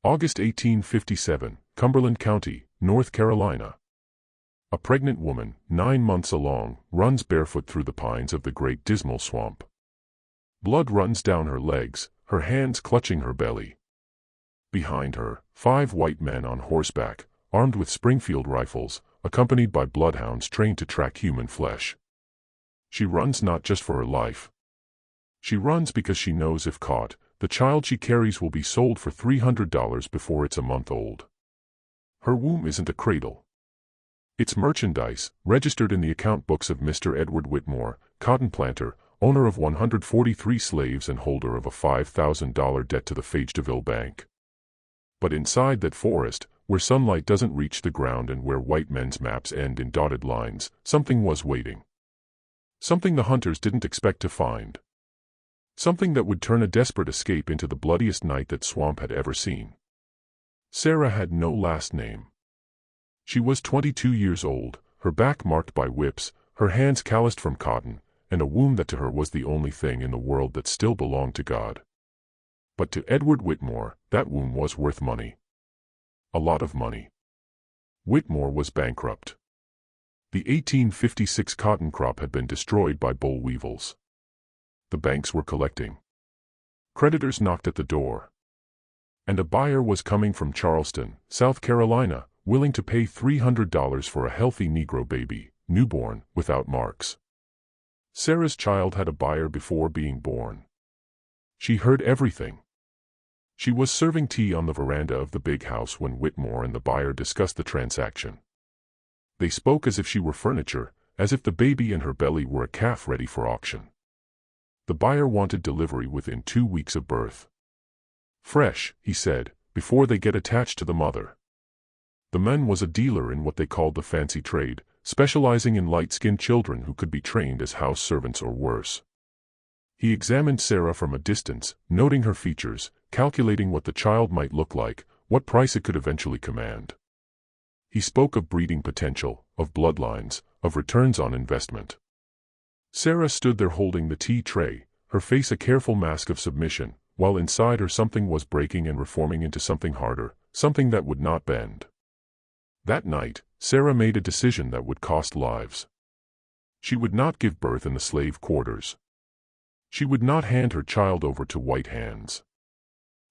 August 1857, Cumberland County, North Carolina. A pregnant woman, 9 months along, runs barefoot through the pines of the Great Dismal Swamp. Blood runs down her legs, her hands clutching her belly. Behind her, 5 white men on horseback, armed with Springfield rifles, accompanied by bloodhounds trained to track human flesh. She runs not just for her life. She runs because she knows if caught, the child she carries will be sold for $300 before it's a month old. Her womb isn't a cradle. It's merchandise, registered in the account books of Mr. Edward Whitmore, cotton planter, owner of 143 slaves and holder of a $5,000 debt to the Fayetteville Bank. But inside that forest, where sunlight doesn't reach the ground and where white men's maps end in dotted lines, something was waiting. Something the hunters didn't expect to find. Something that would turn a desperate escape into the bloodiest night that swamp had ever seen. Sarah had no last name. She was 22 years old, her back marked by whips, her hands calloused from cotton, and a womb that to her was the only thing in the world that still belonged to God. But to Edward Whitmore, that womb was worth money. A lot of money. Whitmore was bankrupt. The 1856 cotton crop had been destroyed by boll weevils. The banks were collecting. Creditors knocked at the door. And a buyer was coming from Charleston, South Carolina, willing to pay $300 for a healthy Negro baby, newborn, without marks. Sarah's child had a buyer before being born. She heard everything. She was serving tea on the veranda of the big house when Whitmore and the buyer discussed the transaction. They spoke as if she were furniture, as if the baby in her belly were a calf ready for auction. The buyer wanted delivery within 2 weeks of birth. Fresh, he said, before they get attached to the mother. The man was a dealer in what they called the fancy trade, specializing in light-skinned children who could be trained as house servants or worse. He examined Sarah from a distance, noting her features, calculating what the child might look like, what price it could eventually command. He spoke of breeding potential, of bloodlines, of returns on investment. Sarah stood there holding the tea tray, her face a careful mask of submission, while inside her something was breaking and reforming into something harder, something that would not bend. That night, Sarah made a decision that would cost lives. She would not give birth in the slave quarters. She would not hand her child over to white hands.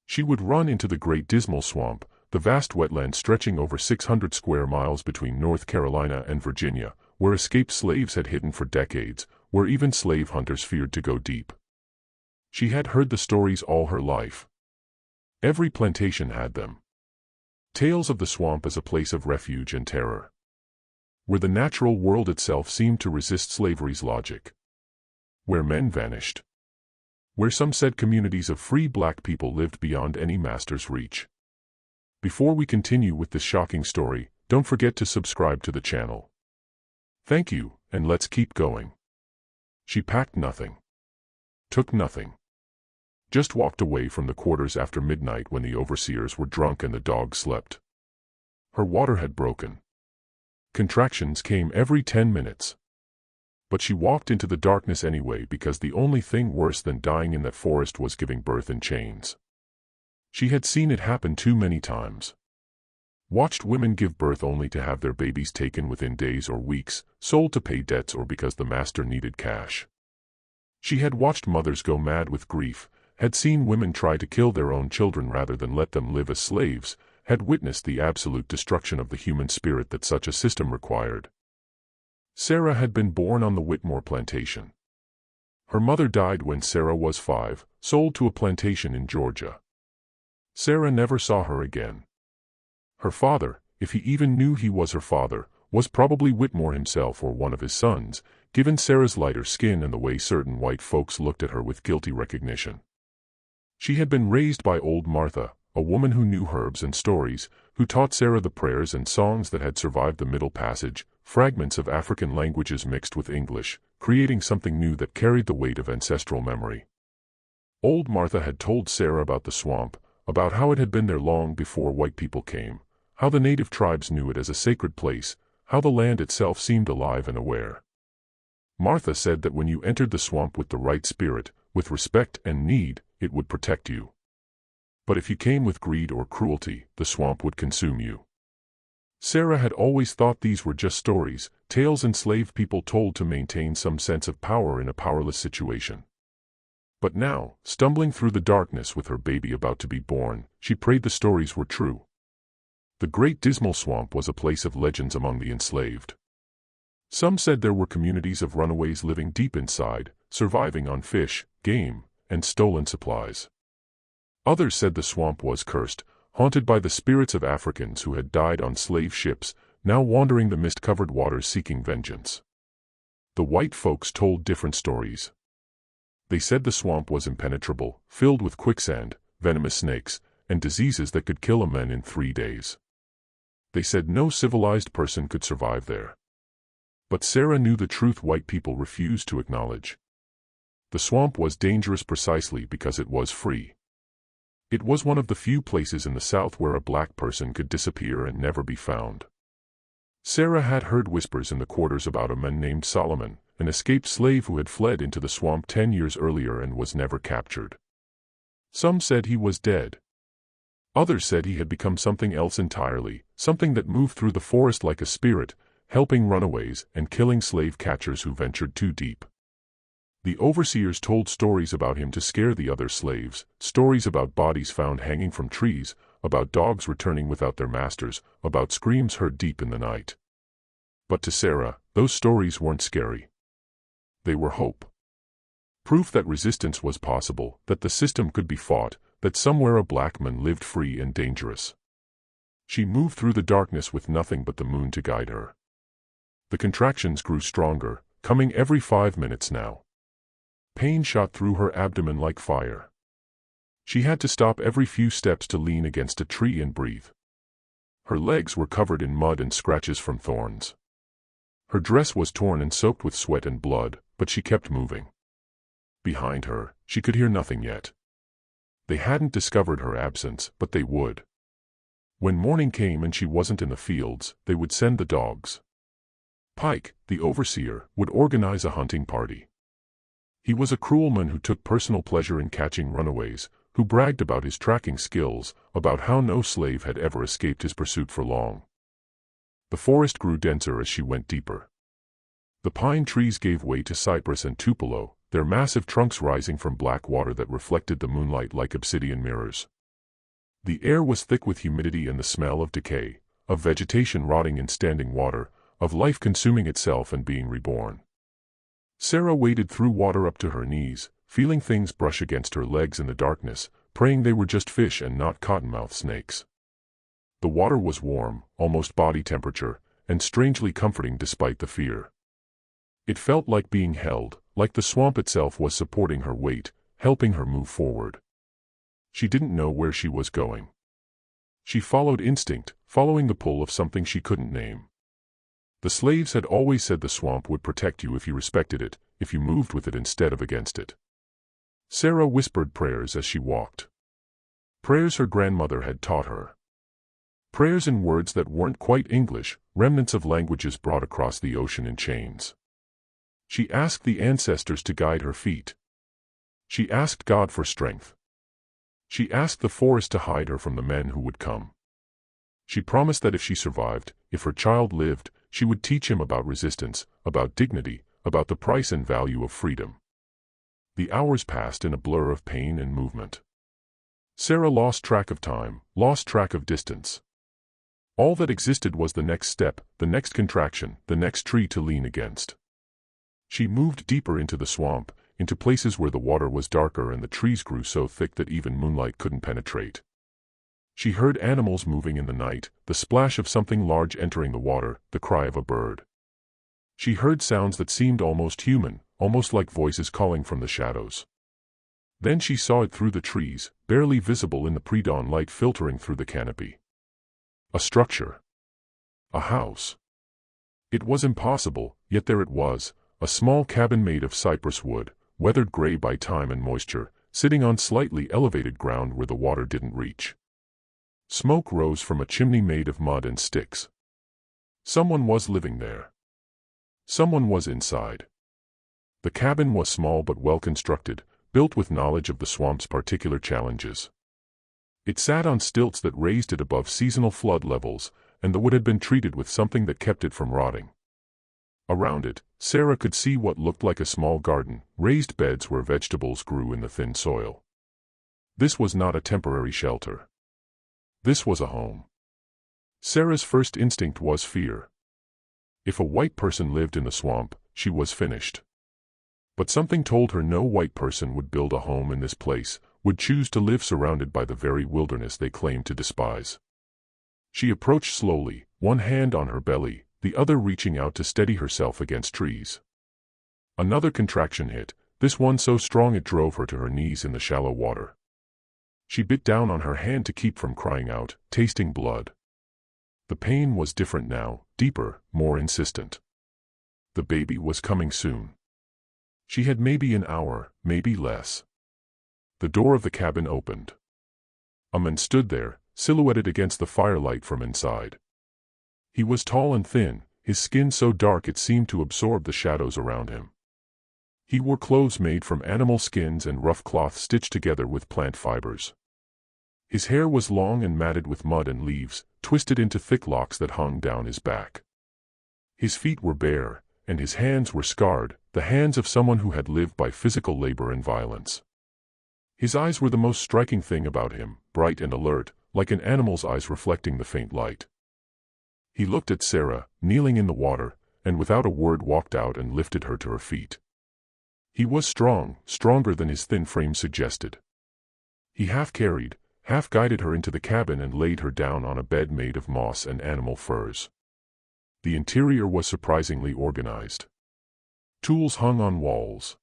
She would run into the Great Dismal Swamp, the vast wetland stretching over 600 square miles between North Carolina and Virginia, where escaped slaves had hidden for decades, where even slave hunters feared to go deep. She had heard the stories all her life. Every plantation had them. Tales of the swamp as a place of refuge and terror. Where the natural world itself seemed to resist slavery's logic. Where men vanished. Where some said communities of free black people lived beyond any master's reach. Before we continue with this shocking story, don't forget to subscribe to the channel. Thank you, and let's keep going. She packed nothing. Took nothing. Just walked away from the quarters after midnight when the overseers were drunk and the dogs slept. Her water had broken. Contractions came every 10 minutes. But she walked into the darkness anyway because the only thing worse than dying in that forest was giving birth in chains. She had seen it happen too many times. Watched women give birth only to have their babies taken within days or weeks, sold to pay debts or because the master needed cash. She had watched mothers go mad with grief, had seen women try to kill their own children rather than let them live as slaves, had witnessed the absolute destruction of the human spirit that such a system required. Sarah had been born on the Whitmore plantation. Her mother died when Sarah was 5, sold to a plantation in Georgia. Sarah never saw her again. Her father, if he even knew he was her father, was probably Whitmore himself or one of his sons, given Sarah's lighter skin and the way certain white folks looked at her with guilty recognition. She had been raised by old Martha, a woman who knew herbs and stories, who taught Sarah the prayers and songs that had survived the Middle Passage, fragments of African languages mixed with English, creating something new that carried the weight of ancestral memory. Old Martha had told Sarah about the swamp, about how it had been there long before white people came, how the native tribes knew it as a sacred place, how the land itself seemed alive and aware. Martha said that when you entered the swamp with the right spirit, with respect and need, it would protect you. But if you came with greed or cruelty, the swamp would consume you. Sarah had always thought these were just stories, tales enslaved people told to maintain some sense of power in a powerless situation. But now, stumbling through the darkness with her baby about to be born, she prayed the stories were true. The Great Dismal Swamp was a place of legends among the enslaved. Some said there were communities of runaways living deep inside, surviving on fish, game, and stolen supplies. Others said the swamp was cursed, haunted by the spirits of Africans who had died on slave ships, now wandering the mist-covered waters seeking vengeance. The white folks told different stories. They said the swamp was impenetrable, filled with quicksand, venomous snakes, and diseases that could kill a man in 3 days. They said no civilized person could survive there. But Sarah knew the truth white people refused to acknowledge. The swamp was dangerous precisely because it was free. It was one of the few places in the South where a black person could disappear and never be found. Sarah had heard whispers in the quarters about a man named Solomon, an escaped slave who had fled into the swamp 10 years earlier and was never captured. Some said he was dead. Others said he had become something else entirely, something that moved through the forest like a spirit, helping runaways and killing slave catchers who ventured too deep. The overseers told stories about him to scare the other slaves, stories about bodies found hanging from trees, about dogs returning without their masters, about screams heard deep in the night. But to Sarah, those stories weren't scary. They were hope. Proof that resistance was possible, that the system could be fought, that somewhere a black man lived free and dangerous. She moved through the darkness with nothing but the moon to guide her. The contractions grew stronger, coming every 5 minutes now. Pain shot through her abdomen like fire. She had to stop every few steps to lean against a tree and breathe. Her legs were covered in mud and scratches from thorns. Her dress was torn and soaked with sweat and blood, but she kept moving. Behind her, she could hear nothing yet. They hadn't discovered her absence, but they would. When morning came and she wasn't in the fields, they would send the dogs. Pike, the overseer, would organize a hunting party. He was a cruel man who took personal pleasure in catching runaways, who bragged about his tracking skills, about how no slave had ever escaped his pursuit for long. The forest grew denser as she went deeper. The pine trees gave way to cypress and tupelo, their massive trunks rising from black water that reflected the moonlight like obsidian mirrors. The air was thick with humidity and the smell of decay, of vegetation rotting in standing water, of life consuming itself and being reborn. Sarah waded through water up to her knees, feeling things brush against her legs in the darkness, praying they were just fish and not cottonmouth snakes. The water was warm, almost body temperature, and strangely comforting despite the fear. It felt like being held, like the swamp itself was supporting her weight, helping her move forward. She didn't know where she was going. She followed instinct, following the pull of something she couldn't name. The slaves had always said the swamp would protect you if you respected it, if you moved with it instead of against it. Sarah whispered prayers as she walked. Prayers her grandmother had taught her. Prayers in words that weren't quite English, remnants of languages brought across the ocean in chains. She asked the ancestors to guide her feet. She asked God for strength. She asked the forest to hide her from the men who would come. She promised that if she survived, if her child lived, she would teach him about resistance, about dignity, about the price and value of freedom. The hours passed in a blur of pain and movement. Sarah lost track of time, lost track of distance. All that existed was the next step, the next contraction, the next tree to lean against. She moved deeper into the swamp, into places where the water was darker and the trees grew so thick that even moonlight couldn't penetrate. She heard animals moving in the night, the splash of something large entering the water, the cry of a bird. She heard sounds that seemed almost human, almost like voices calling from the shadows. Then she saw it through the trees, barely visible in the pre-dawn light filtering through the canopy. A structure. A house. It was impossible, yet there it was, a small cabin made of cypress wood, weathered gray by time and moisture, sitting on slightly elevated ground where the water didn't reach. Smoke rose from a chimney made of mud and sticks. Someone was living there. Someone was inside. The cabin was small but well constructed, built with knowledge of the swamp's particular challenges. It sat on stilts that raised it above seasonal flood levels, and the wood had been treated with something that kept it from rotting. Around it, Sarah could see what looked like a small garden, raised beds where vegetables grew in the thin soil. This was not a temporary shelter. This was a home. Sarah's first instinct was fear. If a white person lived in the swamp, she was finished. But something told her no white person would build a home in this place, would choose to live surrounded by the very wilderness they claimed to despise. She approached slowly, one hand on her belly, the other reaching out to steady herself against trees. Another contraction hit, this one so strong it drove her to her knees in the shallow water. She bit down on her hand to keep from crying out, tasting blood. The pain was different now, deeper, more insistent. The baby was coming soon. She had maybe an hour, maybe less. The door of the cabin opened. A man stood there, silhouetted against the firelight from inside. He was tall and thin, his skin so dark it seemed to absorb the shadows around him. He wore clothes made from animal skins and rough cloth stitched together with plant fibers. His hair was long and matted with mud and leaves, twisted into thick locks that hung down his back. His feet were bare, and his hands were scarred, the hands of someone who had lived by physical labor and violence. His eyes were the most striking thing about him, bright and alert, like an animal's eyes reflecting the faint light. He looked at Sarah, kneeling in the water, and without a word walked out and lifted her to her feet. He was strong, stronger than his thin frame suggested. He half carried, half guided her into the cabin and laid her down on a bed made of moss and animal furs. The interior was surprisingly organized. Tools hung on walls.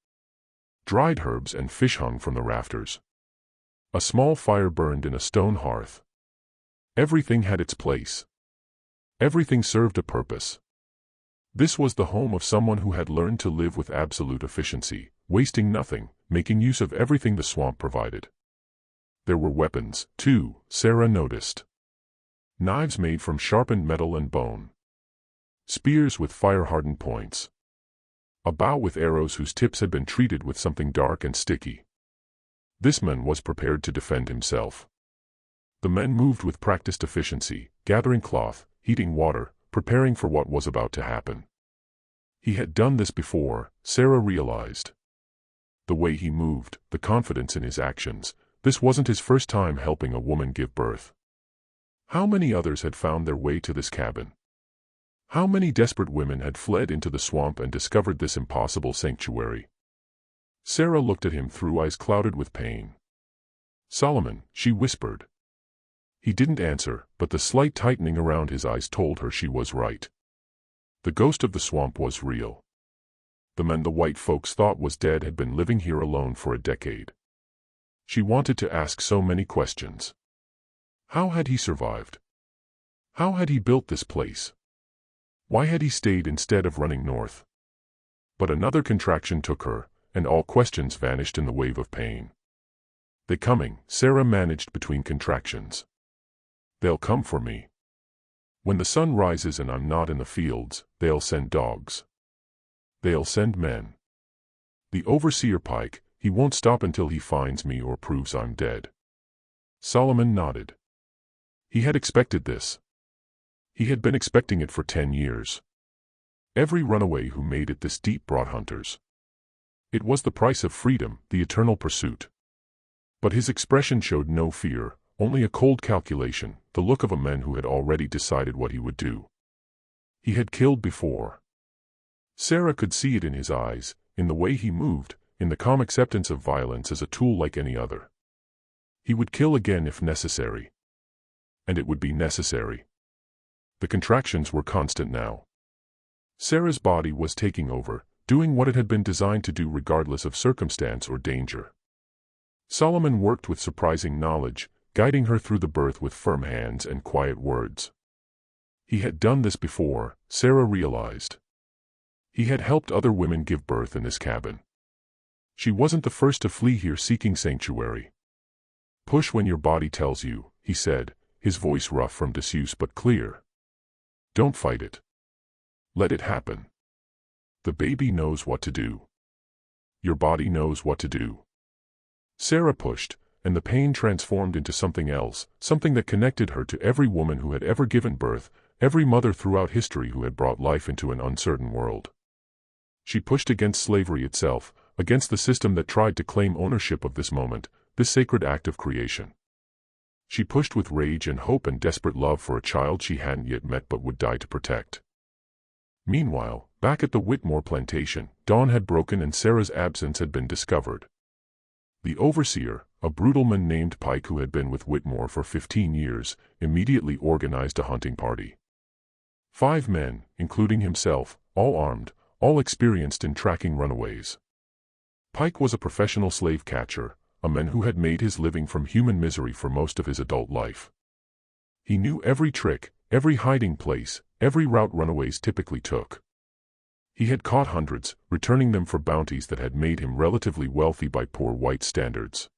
Dried herbs and fish hung from the rafters. A small fire burned in a stone hearth. Everything had its place. Everything served a purpose. This was the home of someone who had learned to live with absolute efficiency, wasting nothing, making use of everything the swamp provided. There were weapons, too, Sarah noticed. Knives made from sharpened metal and bone. Spears with fire-hardened points. A bow with arrows whose tips had been treated with something dark and sticky. This man was prepared to defend himself. The men moved with practiced efficiency, gathering cloth, heating water, preparing for what was about to happen. He had done this before, Sarah realized. The way he moved, the confidence in his actions, this wasn't his first time helping a woman give birth. How many others had found their way to this cabin? How many desperate women had fled into the swamp and discovered this impossible sanctuary? Sarah looked at him through eyes clouded with pain. "Solomon," she whispered. He didn't answer, but the slight tightening around his eyes told her she was right. The ghost of the swamp was real. The man the white folks thought was dead had been living here alone for a decade. She wanted to ask so many questions. How had he survived? How had he built this place? Why had he stayed instead of running north? But another contraction took her, and all questions vanished in the wave of pain. "They're coming," Sarah managed between contractions. "They'll come for me. When the sun rises and I'm not in the fields, they'll send dogs. They'll send men. The overseer Pike, he won't stop until he finds me or proves I'm dead." Solomon nodded. He had expected this. He had been expecting it for 10 years. Every runaway who made it this deep brought hunters. It was the price of freedom, the eternal pursuit. But his expression showed no fear, only a cold calculation, the look of a man who had already decided what he would do. He had killed before. Sarah could see it in his eyes, in the way he moved, in the calm acceptance of violence as a tool like any other. He would kill again if necessary. And it would be necessary. The contractions were constant now. Sarah's body was taking over, doing what it had been designed to do regardless of circumstance or danger. Solomon worked with surprising knowledge, guiding her through the birth with firm hands and quiet words. He had done this before, Sarah realized. He had helped other women give birth in this cabin. She wasn't the first to flee here seeking sanctuary. "Push when your body tells you," he said, his voice rough from disuse but clear. "Don't fight it. Let it happen. The baby knows what to do. Your body knows what to do." Sarah pushed, and the pain transformed into something else, something that connected her to every woman who had ever given birth, every mother throughout history who had brought life into an uncertain world. She pushed against slavery itself, against the system that tried to claim ownership of this moment, this sacred act of creation. She pushed with rage and hope and desperate love for a child she hadn't yet met but would die to protect. Meanwhile, back at the Whitmore plantation, dawn had broken and Sarah's absence had been discovered. The overseer, a brutal man named Pike who had been with Whitmore for 15 years, immediately organized a hunting party. 5 men, including himself, all armed, all experienced in tracking runaways. Pike was a professional slave catcher, a man who had made his living from human misery for most of his adult life. He knew every trick, every hiding place, every route runaways typically took. He had caught hundreds, returning them for bounties that had made him relatively wealthy by poor white standards.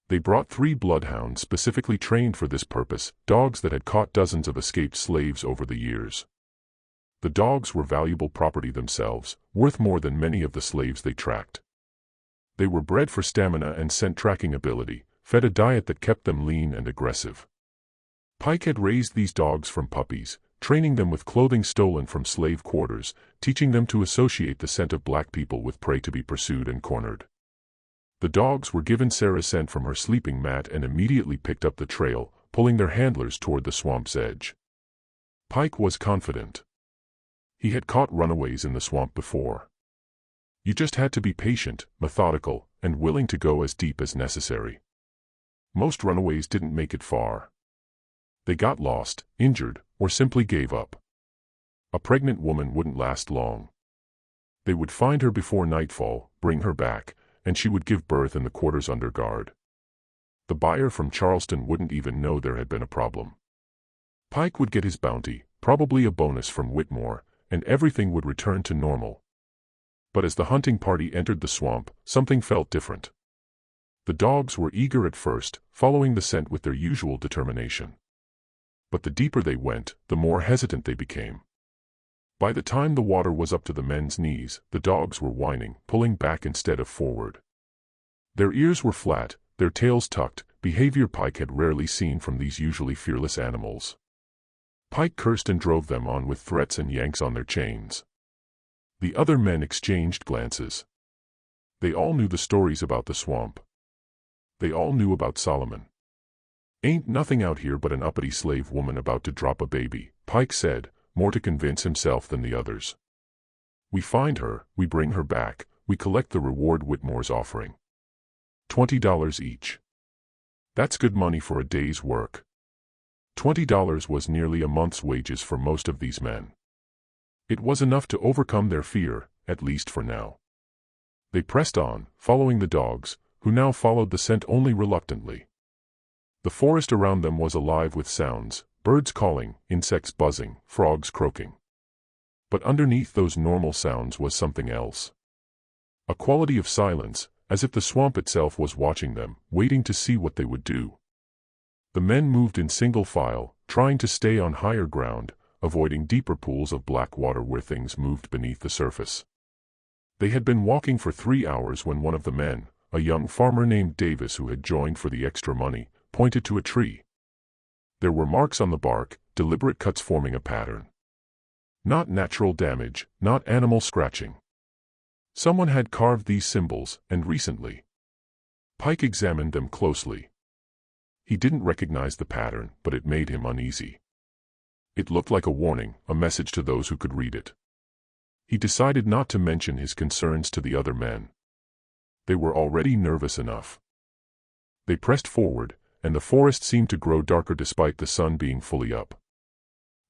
They brought 3 bloodhounds specifically trained for this purpose, dogs that had caught dozens of escaped slaves over the years. The dogs were valuable property themselves, worth more than many of the slaves they tracked. They were bred for stamina and scent tracking ability, fed a diet that kept them lean and aggressive. Pike had raised these dogs from puppies, training them with clothing stolen from slave quarters, teaching them to associate the scent of black people with prey to be pursued and cornered. The dogs were given Sarah's scent from her sleeping mat and immediately picked up the trail, pulling their handlers toward the swamp's edge. Pike was confident. He had caught runaways in the swamp before. You just had to be patient, methodical, and willing to go as deep as necessary. Most runaways didn't make it far. They got lost, injured, or simply gave up. A pregnant woman wouldn't last long. They would find her before nightfall, bring her back, and she would give birth in the quarters under guard. The buyer from Charleston wouldn't even know there had been a problem. Pike would get his bounty, probably a bonus from Whitmore, and everything would return to normal. But as the hunting party entered the swamp, something felt different. The dogs were eager at first, following the scent with their usual determination. But the deeper they went, the more hesitant they became. By the time the water was up to the men's knees, the dogs were whining, pulling back instead of forward. Their ears were flat, their tails tucked, behavior Pike had rarely seen from these usually fearless animals. Pike cursed and drove them on with threats and yanks on their chains. The other men exchanged glances. They all knew the stories about the swamp. They all knew about Solomon. "Ain't nothing out here but an uppity slave woman about to drop a baby," Pike said, more to convince himself than the others. "We find her, we bring her back, we collect the reward Whitmore's offering. $20 each. That's good money for a day's work." $20 was nearly a month's wages for most of these men. It was enough to overcome their fear, at least for now. They pressed on, following the dogs, who now followed the scent only reluctantly. The forest around them was alive with sounds, birds calling, insects buzzing, frogs croaking. But underneath those normal sounds was something else. A quality of silence, as if the swamp itself was watching them, waiting to see what they would do. The men moved in single file, trying to stay on higher ground, avoiding deeper pools of black water where things moved beneath the surface. They had been walking for 3 hours when one of the men, a young farmer named Davis who had joined for the extra money, pointed to a tree. There were marks on the bark, deliberate cuts forming a pattern. Not natural damage, not animal scratching. Someone had carved these symbols, and recently. Pike examined them closely. He didn't recognize the pattern, but it made him uneasy. It looked like a warning, a message to those who could read it. He decided not to mention his concerns to the other men. They were already nervous enough. They pressed forward, and the forest seemed to grow darker despite the sun being fully up.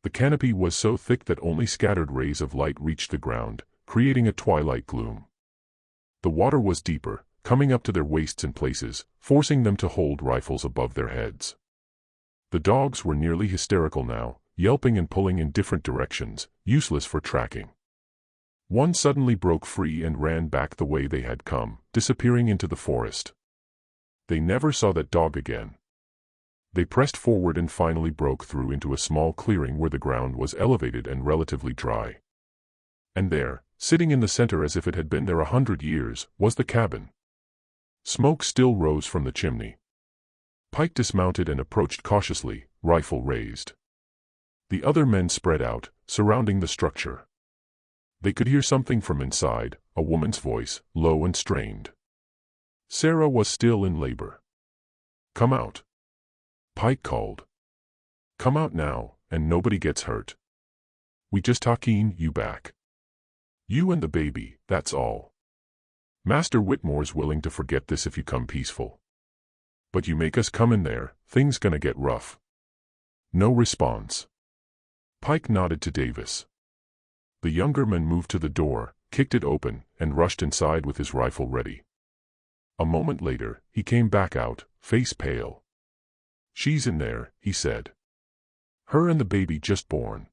The canopy was so thick that only scattered rays of light reached the ground, creating a twilight gloom. The water was deeper, coming up to their waists in places, forcing them to hold rifles above their heads. The dogs were nearly hysterical now, yelping and pulling in different directions, useless for tracking. One suddenly broke free and ran back the way they had come, disappearing into the forest. They never saw that dog again. They pressed forward and finally broke through into a small clearing where the ground was elevated and relatively dry. And there, sitting in the center as if it had been there 100 years, was the cabin. Smoke still rose from the chimney. Pike dismounted and approached cautiously, rifle raised. The other men spread out, surrounding the structure. They could hear something from inside, a woman's voice, low and strained. Sarah was still in labor. "Come out," Pike called. "Come out now, and nobody gets hurt. We just taking you back. You and the baby, that's all. Master Whitmore's willing to forget this if you come peaceful. But you make us come in there, things gonna get rough." No response. Pike nodded to Davis. The younger man moved to the door, kicked it open, and rushed inside with his rifle ready. A moment later, he came back out, face pale. "She's in there," he said. "Her and the baby just born.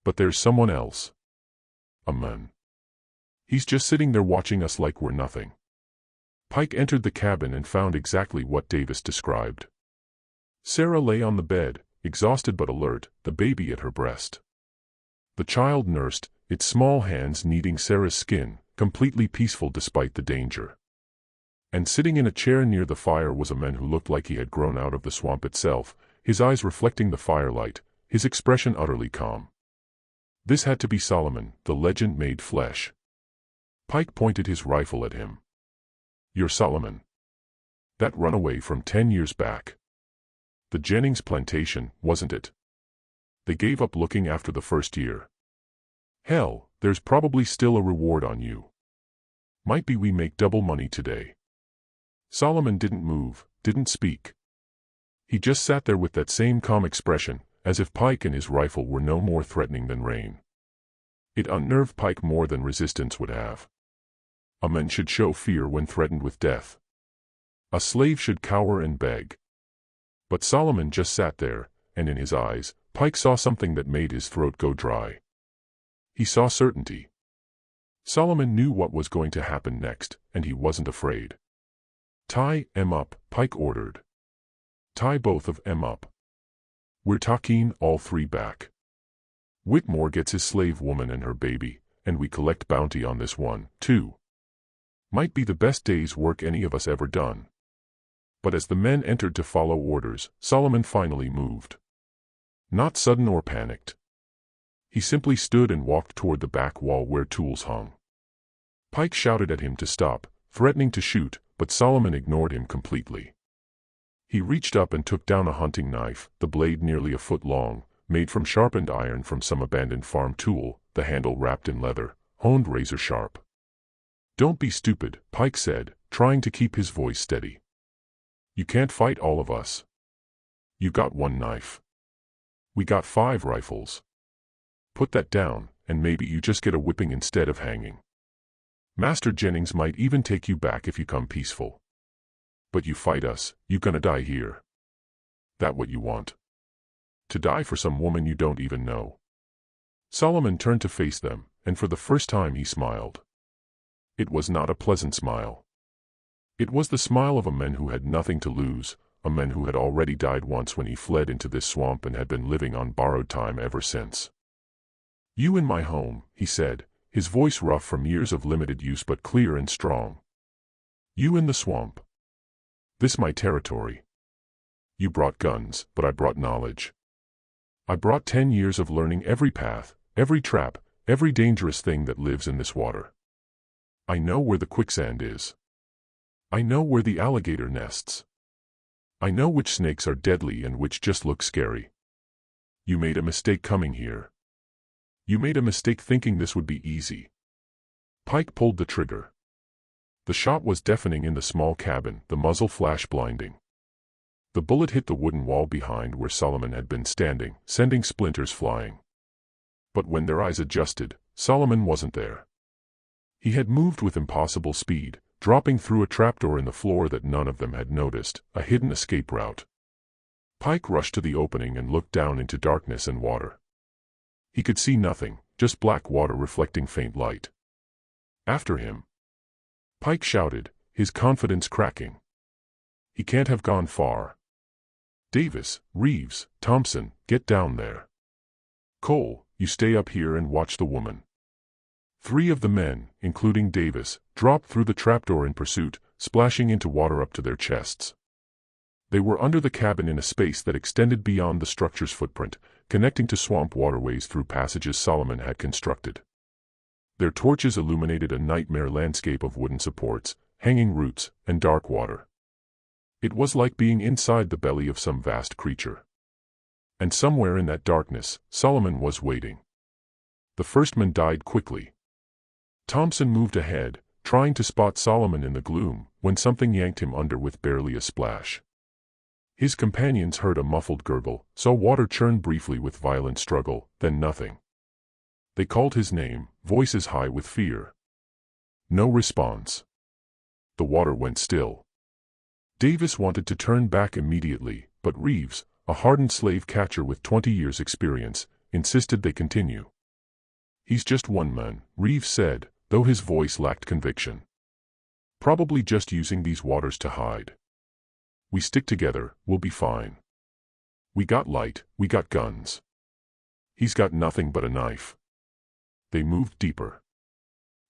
But there's someone else. A man. He's just sitting there watching us like we're nothing." Pike entered the cabin and found exactly what Davis described. Sarah lay on the bed, exhausted but alert, the baby at her breast. The child nursed, its small hands kneading Sarah's skin, completely peaceful despite the danger. And sitting in a chair near the fire was a man who looked like he had grown out of the swamp itself, his eyes reflecting the firelight, his expression utterly calm. This had to be Solomon, the legend made flesh. Pike pointed his rifle at him. "You're Solomon. That runaway from 10 years back. The Jennings plantation, wasn't it? They gave up looking after the first year. Hell, there's probably still a reward on you. Might be we make double money today." Solomon didn't move, didn't speak. He just sat there with that same calm expression, as if Pike and his rifle were no more threatening than rain. It unnerved Pike more than resistance would have. A man should show fear when threatened with death. A slave should cower and beg. But Solomon just sat there, and in his eyes, Pike saw something that made his throat go dry. He saw certainty. Solomon knew what was going to happen next, and he wasn't afraid. "Tie 'em up," Pike ordered. "Tie both of 'em up. We're taking all 3 back. Whitmore gets his slave woman and her baby, and we collect bounty on this one, too. Might be the best day's work any of us ever done." But as the men entered to follow orders, Solomon finally moved. Not sudden or panicked. He simply stood and walked toward the back wall where tools hung. Pike shouted at him to stop, threatening to shoot, but Solomon ignored him completely. He reached up and took down a hunting knife, the blade nearly a foot long, made from sharpened iron from some abandoned farm tool, the handle wrapped in leather, honed razor sharp. "Don't be stupid," Pike said, trying to keep his voice steady. "You can't fight all of us. You got 1 knife. We got 5 rifles. Put that down, and maybe you just get a whipping instead of hanging. Master Jennings might even take you back if you come peaceful. But you fight us, you gonna die here. That what you want? To die for some woman you don't even know?" Solomon turned to face them, and for the first time he smiled. It was not a pleasant smile. It was the smile of a man who had nothing to lose, a man who had already died once when he fled into this swamp and had been living on borrowed time ever since. "You in my home," he said, his voice rough from years of limited use but clear and strong. "You in the swamp. This my territory. You brought guns, but I brought knowledge. I brought 10 years of learning every path, every trap, every dangerous thing that lives in this water. I know where the quicksand is. I know where the alligator nests. I know which snakes are deadly and which just look scary. You made a mistake coming here. You made a mistake thinking this would be easy." Pike pulled the trigger. The shot was deafening in the small cabin, the muzzle flash blinding. The bullet hit the wooden wall behind where Solomon had been standing, sending splinters flying. But when their eyes adjusted, Solomon wasn't there. He had moved with impossible speed, dropping through a trapdoor in the floor that none of them had noticed, a hidden escape route. Pike rushed to the opening and looked down into darkness and water. He could see nothing, just black water reflecting faint light. "After him!" Pike shouted, his confidence cracking. "He can't have gone far. Davis, Reeves, Thompson, get down there. Cole, you stay up here and watch the woman." 3 of the men, including Davis, dropped through the trapdoor in pursuit, splashing into water up to their chests. They were under the cabin in a space that extended beyond the structure's footprint, connecting to swamp waterways through passages Solomon had constructed. Their torches illuminated a nightmare landscape of wooden supports, hanging roots, and dark water. It was like being inside the belly of some vast creature. And somewhere in that darkness, Solomon was waiting. The first man died quickly. Thompson moved ahead, trying to spot Solomon in the gloom, when something yanked him under with barely a splash. His companions heard a muffled gurgle, saw water churn briefly with violent struggle, then nothing. They called his name, voices high with fear. No response. The water went still. Davis wanted to turn back immediately, but Reeves, a hardened slave catcher with 20 years' experience, insisted they continue. "He's just one man," Reeves said, though his voice lacked conviction. "Probably just using these waters to hide. We stick together, we'll be fine. We got light, we got guns. He's got nothing but a knife." They moved deeper.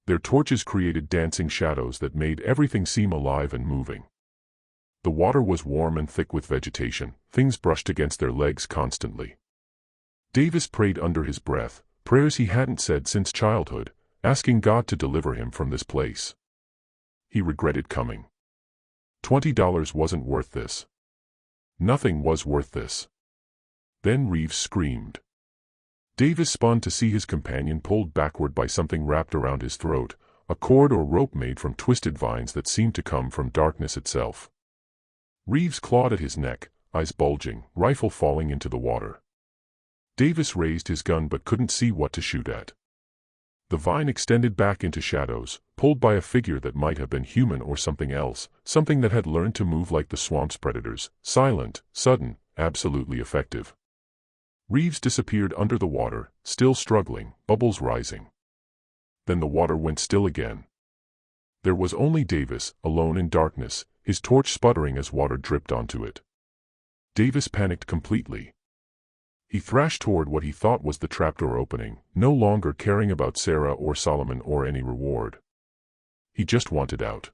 Their torches created dancing shadows that made everything seem alive and moving. The water was warm and thick with vegetation, things brushed against their legs constantly. Davis prayed under his breath, prayers he hadn't said since childhood, asking God to deliver him from this place. He regretted coming. $20 wasn't worth this. Nothing was worth this. Then Reeves screamed. Davis spun to see his companion pulled backward by something wrapped around his throat, a cord or rope made from twisted vines that seemed to come from darkness itself. Reeves clawed at his neck, eyes bulging, rifle falling into the water. Davis raised his gun but couldn't see what to shoot at. The vine extended back into shadows, pulled by a figure that might have been human or something else, something that had learned to move like the swamp's predators, silent, sudden, absolutely effective. Reeves disappeared under the water, still struggling, bubbles rising. Then the water went still again. There was only Davis, alone in darkness, his torch sputtering as water dripped onto it. Davis panicked completely. He thrashed toward what he thought was the trapdoor opening, no longer caring about Sarah or Solomon or any reward. He just wanted out.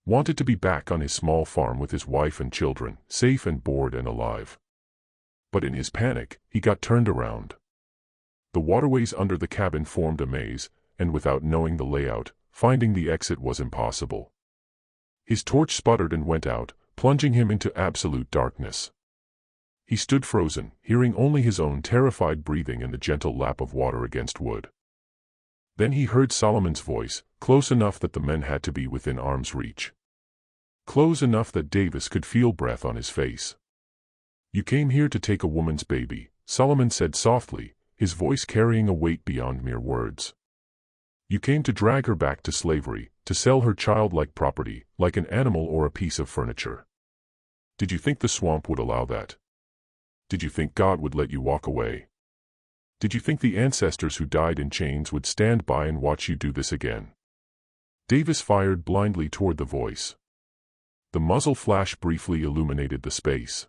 Wanted to be back on his small farm with his wife and children, safe and bored and alive. But in his panic, he got turned around. The waterways under the cabin formed a maze, and without knowing the layout, finding the exit was impossible. His torch sputtered and went out, plunging him into absolute darkness. He stood frozen, hearing only his own terrified breathing and the gentle lap of water against wood. Then he heard Solomon's voice, close enough that the men had to be within arm's reach. Close enough that Davis could feel breath on his face. "You came here to take a woman's baby," Solomon said softly, his voice carrying a weight beyond mere words. "You came to drag her back to slavery, to sell her child like property, like an animal or a piece of furniture. Did you think the swamp would allow that? Did you think God would let you walk away? Did you think the ancestors who died in chains would stand by and watch you do this again?" Davis fired blindly toward the voice. The muzzle flash briefly illuminated the space.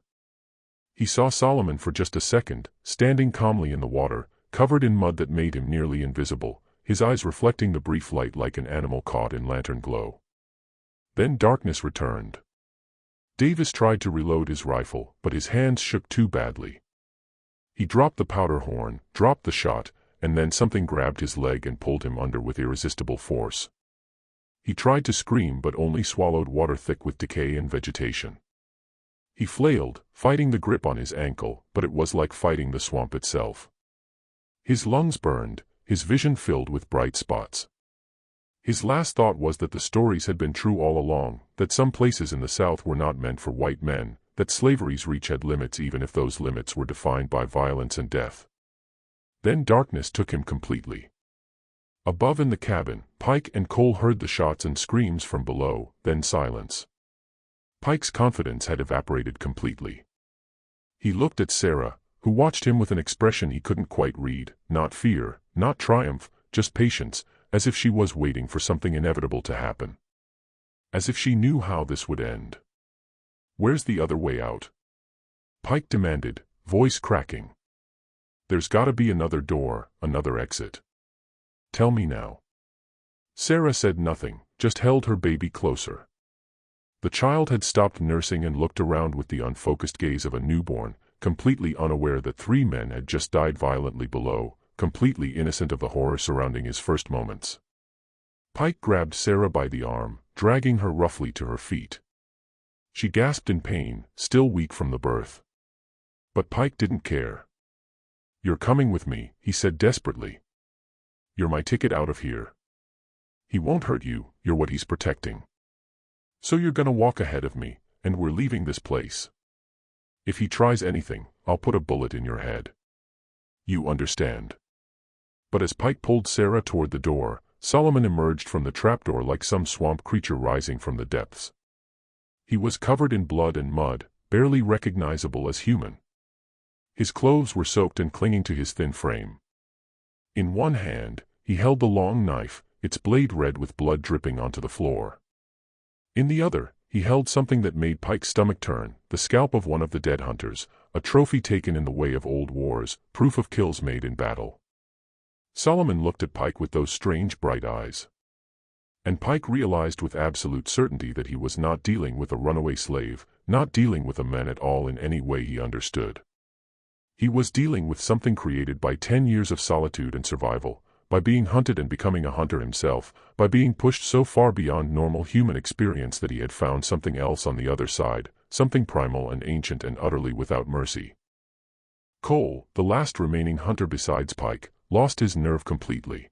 He saw Solomon for just a second, standing calmly in the water, covered in mud that made him nearly invisible, his eyes reflecting the brief light like an animal caught in lantern glow. Then darkness returned. Davis tried to reload his rifle, but his hands shook too badly. He dropped the powder horn, dropped the shot, and then something grabbed his leg and pulled him under with irresistible force. He tried to scream but only swallowed water thick with decay and vegetation. He flailed, fighting the grip on his ankle, but it was like fighting the swamp itself. His lungs burned, his vision filled with bright spots. His last thought was that the stories had been true all along, that some places in the South were not meant for white men, that slavery's reach had limits even if those limits were defined by violence and death. Then darkness took him completely. Above in the cabin, Pike and Cole heard the shots and screams from below, then silence. Pike's confidence had evaporated completely. He looked at Sarah, who watched him with an expression he couldn't quite read, not fear, not triumph, just patience, as if she was waiting for something inevitable to happen. As if she knew how this would end. "Where's the other way out?" Pike demanded, voice cracking. "There's gotta be another door, another exit. Tell me now." Sarah said nothing, just held her baby closer. The child had stopped nursing and looked around with the unfocused gaze of a newborn, completely unaware that 3 men had just died violently below, completely innocent of the horror surrounding his first moments. Pike grabbed Sarah by the arm, dragging her roughly to her feet. She gasped in pain, still weak from the birth. But Pike didn't care. "You're coming with me," he said desperately. "You're my ticket out of here. He won't hurt you, you're what he's protecting. So you're gonna walk ahead of me, and we're leaving this place. If he tries anything, I'll put a bullet in your head. You understand?" But as Pike pulled Sarah toward the door, Solomon emerged from the trapdoor like some swamp creature rising from the depths. He was covered in blood and mud, barely recognizable as human. His clothes were soaked and clinging to his thin frame. In one hand, he held the long knife, its blade red with blood dripping onto the floor. In the other, he held something that made Pike's stomach turn, the scalp of one of the dead hunters, a trophy taken in the way of old wars, proof of kills made in battle. Solomon looked at Pike with those strange bright eyes. And Pike realized with absolute certainty that he was not dealing with a runaway slave, not dealing with a man at all in any way he understood. He was dealing with something created by 10 years of solitude and survival, by being hunted and becoming a hunter himself, by being pushed so far beyond normal human experience that he had found something else on the other side, something primal and ancient and utterly without mercy. Cole, the last remaining hunter besides Pike, lost his nerve completely.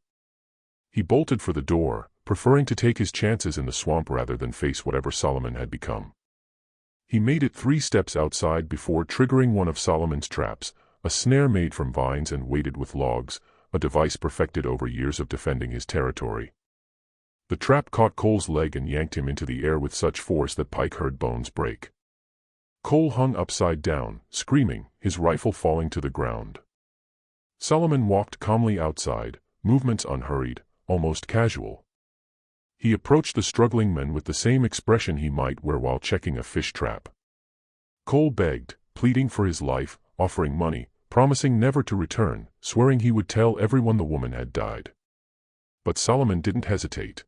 He bolted for the door, preferring to take his chances in the swamp rather than face whatever Solomon had become. He made it 3 steps outside before triggering one of Solomon's traps, a snare made from vines and weighted with logs, a device perfected over years of defending his territory. The trap caught Cole's leg and yanked him into the air with such force that Pike heard bones break. Cole hung upside down, screaming, his rifle falling to the ground. Solomon walked calmly outside, movements unhurried, almost casual. He approached the struggling men with the same expression he might wear while checking a fish trap. Cole begged, pleading for his life, offering money, promising never to return, swearing he would tell everyone the woman had died. But Solomon didn't hesitate.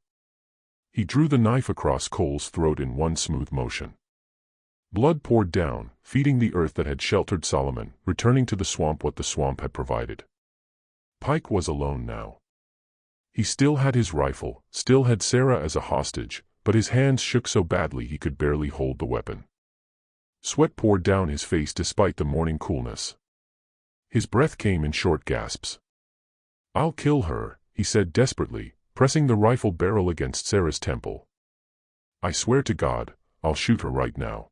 He drew the knife across Cole's throat in one smooth motion. Blood poured down, feeding the earth that had sheltered Solomon, returning to the swamp what the swamp had provided. Pike was alone now. He still had his rifle, still had Sarah as a hostage, but his hands shook so badly he could barely hold the weapon. Sweat poured down his face despite the morning coolness. His breath came in short gasps. "I'll kill her," he said desperately, pressing the rifle barrel against Sarah's temple. "I swear to God, I'll shoot her right now.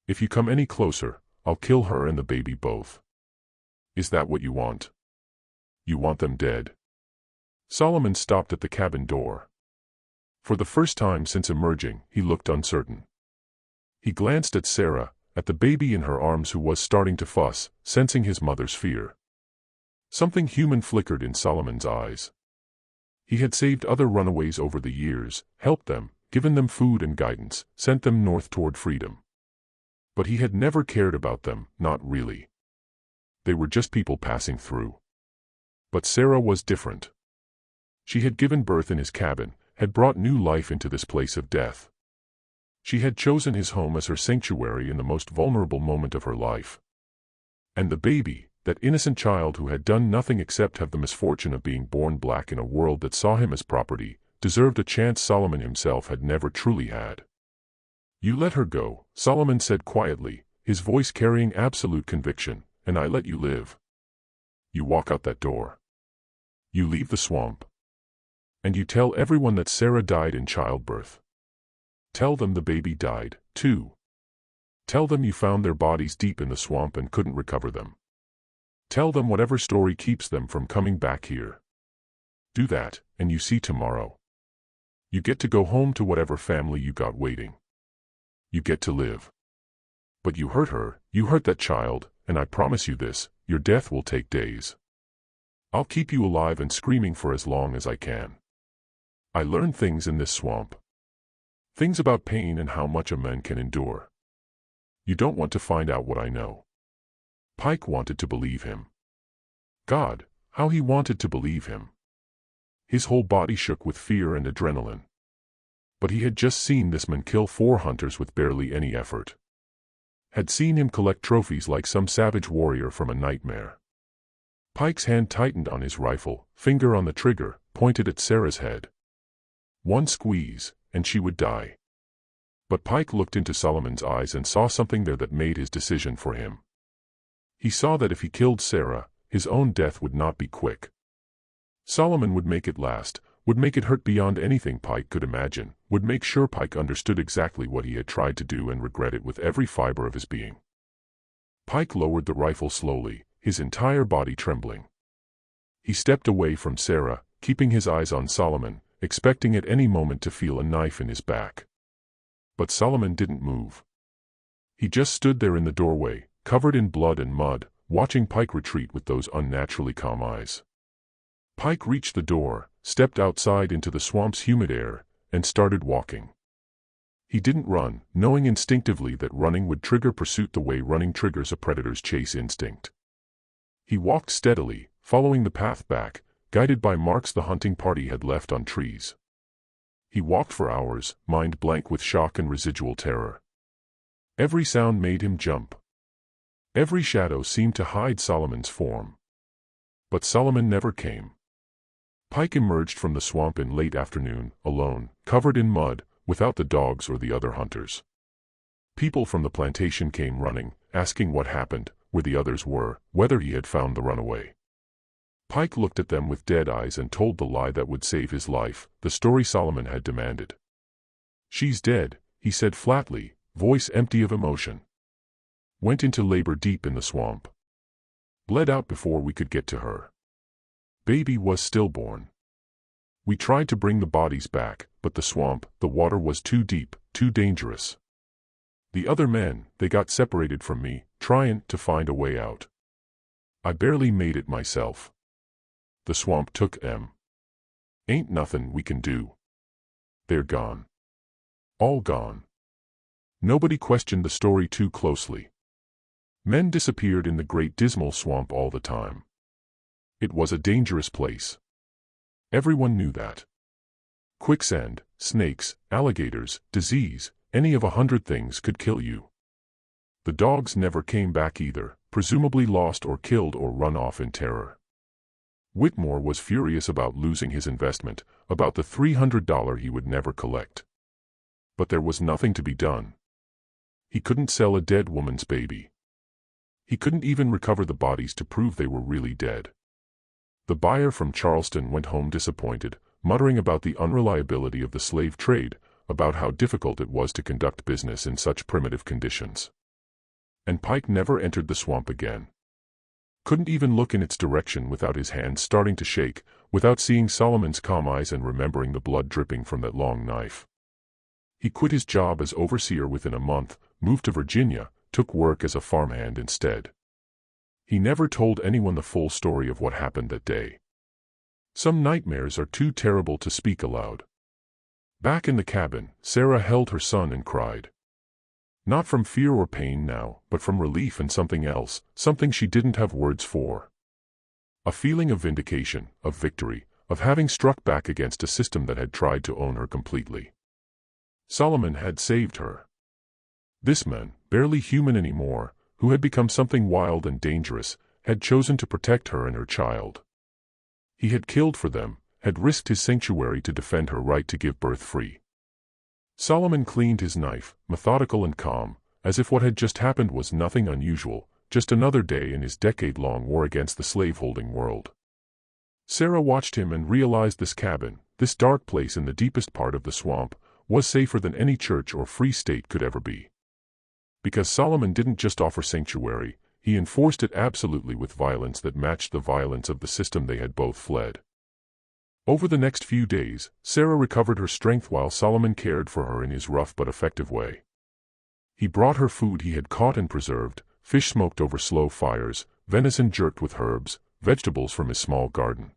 If you come any closer, I'll kill her and the baby both. Is that what you want? You want them dead?" Solomon stopped at the cabin door. For the first time since emerging, he looked uncertain. He glanced at Sarah, at the baby in her arms who was starting to fuss, sensing his mother's fear. Something human flickered in Solomon's eyes. He had saved other runaways over the years, helped them, given them food and guidance, sent them north toward freedom. But he had never cared about them, not really. They were just people passing through. But Sarah was different. She had given birth in his cabin, had brought new life into this place of death. She had chosen his home as her sanctuary in the most vulnerable moment of her life. And the baby, that innocent child who had done nothing except have the misfortune of being born black in a world that saw him as property, deserved a chance Solomon himself had never truly had. "You let her go," Solomon said quietly, his voice carrying absolute conviction, "and I let you live. You walk out that door. You leave the swamp. And you tell everyone that Sarah died in childbirth. Tell them the baby died, too. Tell them you found their bodies deep in the swamp and couldn't recover them. Tell them whatever story keeps them from coming back here. Do that, and you see tomorrow. You get to go home to whatever family you got waiting. You get to live. But you hurt her, you hurt that child, and I promise you this, your death will take days. I'll keep you alive and screaming for as long as I can. I learned things in this swamp. Things about pain and how much a man can endure. You don't want to find out what I know." Pike wanted to believe him. God, how he wanted to believe him. His whole body shook with fear and adrenaline. But he had just seen this man kill 4 hunters with barely any effort. Had seen him collect trophies like some savage warrior from a nightmare. Pike's hand tightened on his rifle, finger on the trigger, pointed at Sarah's head. One squeeze, and she would die. But Pike looked into Solomon's eyes and saw something there that made his decision for him. He saw that if he killed Sarah, his own death would not be quick. Solomon would make it last, would make it hurt beyond anything Pike could imagine, would make sure Pike understood exactly what he had tried to do and regret it with every fiber of his being. Pike lowered the rifle slowly, his entire body trembling. He stepped away from Sarah, keeping his eyes on Solomon, expecting at any moment to feel a knife in his back. But Solomon didn't move. He just stood there in the doorway, covered in blood and mud, watching Pike retreat with those unnaturally calm eyes. Pike reached the door, stepped outside into the swamp's humid air, and started walking. He didn't run, knowing instinctively that running would trigger pursuit the way running triggers a predator's chase instinct. He walked steadily, following the path back, guided by marks the hunting party had left on trees. He walked for hours, mind blank with shock and residual terror. Every sound made him jump. Every shadow seemed to hide Solomon's form. But Solomon never came. Pike emerged from the swamp in late afternoon, alone, covered in mud, without the dogs or the other hunters. People from the plantation came running, asking what happened, where the others were, whether he had found the runaway. Pike looked at them with dead eyes and told the lie that would save his life, the story Solomon had demanded. "She's dead," he said flatly, voice empty of emotion. "Went into labor deep in the swamp. Bled out before we could get to her. Baby was stillborn. We tried to bring the bodies back, but the swamp, the water was too deep, too dangerous. The other men, they got separated from me, trying to find a way out. I barely made it myself. The swamp took them. Ain't nothing we can do. They're gone. All gone." Nobody questioned the story too closely. Men disappeared in the great dismal swamp all the time. It was a dangerous place. Everyone knew that. Quicksand, snakes, alligators, disease, any of 100 things could kill you. The dogs never came back either, presumably lost or killed or run off in terror. Whitmore was furious about losing his investment, about the $300 he would never collect. But there was nothing to be done. He couldn't sell a dead woman's baby. He couldn't even recover the bodies to prove they were really dead. The buyer from Charleston went home disappointed, muttering about the unreliability of the slave trade, about how difficult it was to conduct business in such primitive conditions. And Pike never entered the swamp again. Couldn't even look in its direction without his hands starting to shake, without seeing Solomon's calm eyes and remembering the blood dripping from that long knife. He quit his job as overseer within a month, moved to Virginia, took work as a farmhand instead. He never told anyone the full story of what happened that day. Some nightmares are too terrible to speak aloud. Back in the cabin, Sarah held her son and cried. Not from fear or pain now, but from relief and something else, something she didn't have words for. A feeling of vindication, of victory, of having struck back against a system that had tried to own her completely. Solomon had saved her. This man, barely human anymore, who had become something wild and dangerous, had chosen to protect her and her child. He had killed for them, had risked his sanctuary to defend her right to give birth free. Solomon cleaned his knife, methodical and calm, as if what had just happened was nothing unusual, just another day in his decade-long war against the slave-holding world. Sarah watched him and realized this cabin, this dark place in the deepest part of the swamp, was safer than any church or free state could ever be. Because Solomon didn't just offer sanctuary, he enforced it absolutely with violence that matched the violence of the system they had both fled. Over the next few days, Sarah recovered her strength while Solomon cared for her in his rough but effective way. He brought her food he had caught and preserved, fish smoked over slow fires, venison jerked with herbs, vegetables from his small garden.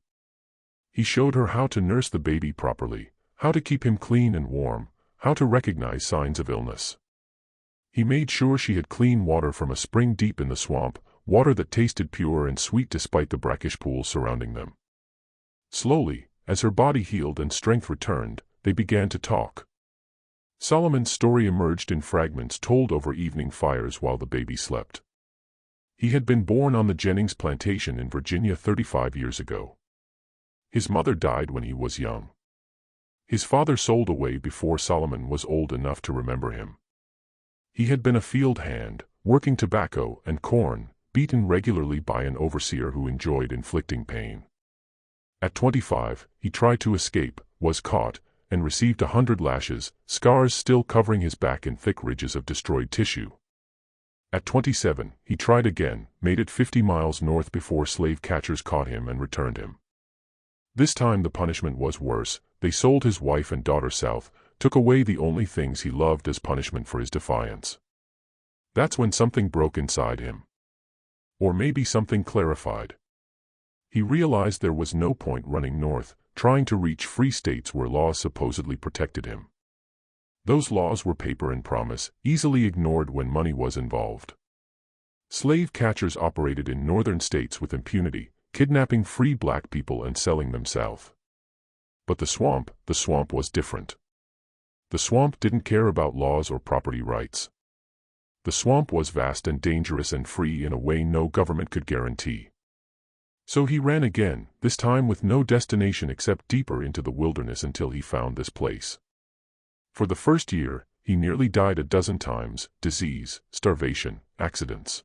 He showed her how to nurse the baby properly, how to keep him clean and warm, how to recognize signs of illness. He made sure she had clean water from a spring deep in the swamp, water that tasted pure and sweet despite the brackish pools surrounding them. Slowly, as her body healed and strength returned, they began to talk. Solomon's story emerged in fragments told over evening fires while the baby slept. He had been born on the Jennings plantation in Virginia 35 years ago. His mother died when he was young. His father sold away before Solomon was old enough to remember him. He had been a field hand, working tobacco and corn, beaten regularly by an overseer who enjoyed inflicting pain. At 25, he tried to escape, was caught, and received 100 lashes, scars still covering his back and thick ridges of destroyed tissue. At 27, he tried again, made it 50 miles north before slave catchers caught him and returned him. This time the punishment was worse. They sold his wife and daughter south, took away the only things he loved as punishment for his defiance. That's when something broke inside him. Or maybe something clarified. He realized there was no point running north, trying to reach free states where laws supposedly protected him. Those laws were paper and promise, easily ignored when money was involved. Slave catchers operated in northern states with impunity, kidnapping free black people and selling them south. But the swamp was different. The swamp didn't care about laws or property rights. The swamp was vast and dangerous and free in a way no government could guarantee. So he ran again, this time with no destination except deeper into the wilderness until he found this place. For the first year, he nearly died a dozen times, disease, starvation, accidents.